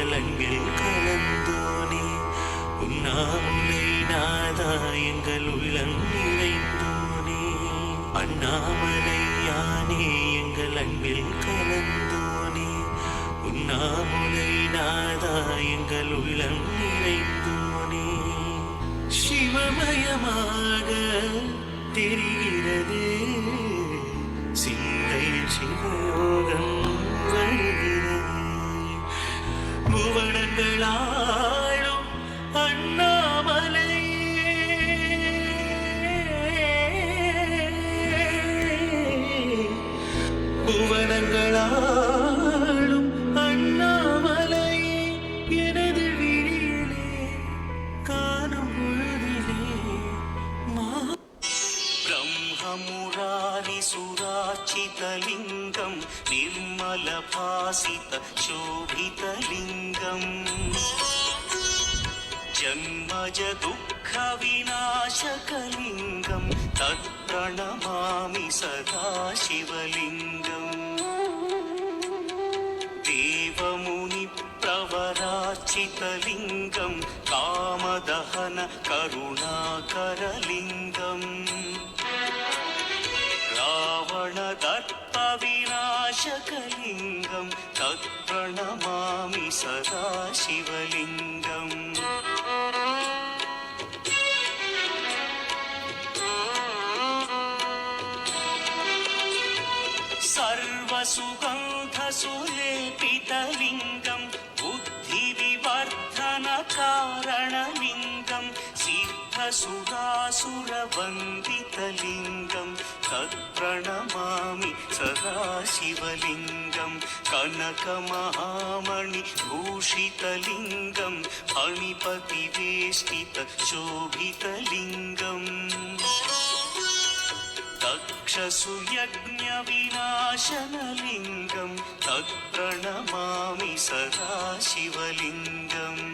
எங்கள் அன்பில் கலந்தோனே. உண்ணாமுலை நாதா எங்கள் உள்ளம் நிறைந்தோனே. அண்ணாமலை யானே எங்கள் அன்பில் கலந்தோனே. உண்ணாமுலை நாதா எங்கள் உள்ளம் நிறைந்தோனே. சிவமயமாக தெரிகிறது சிந்தையில் சிவயோகம் வருகிறது. புவனங்களாளும் அண்ணாமலை புவனங்களாளும் அண்ணாமலை எனது விழியிலே காணும் பொழுதிலே ब्रह्ममुरारि सुराचितलिङ्गं निर्मलभासित शोभितलिङ्गम् जन्मज दुःखविनाशकलिङ्गं तत्प्रणमामि सदा शिवलिङ्गम् देवमुनिप्रवराचितलिङ्गं कामदहन करुणाकरलिङ्गम् रावणदर्पविनाशकलिङ्गं तत्प्रणमामि सदा शिवलिङ्गम् सर्वसुगन्धसुलेपितलिङ्गं बुद्धिविवर्धनकारणलिङ्गं सिद्धसुरासुरवन्दितलिङ्गं तत्प्रणमामि सदा शिवलिङ्गं कनकमहामणिभूषितलिङ्गं फणिपतिवेष्टितशोभितलिङ्गम् दक्षसुयज्ञविनाशनलिङ्गं तत्प्रणमामि सदा शिवलिङ्गम्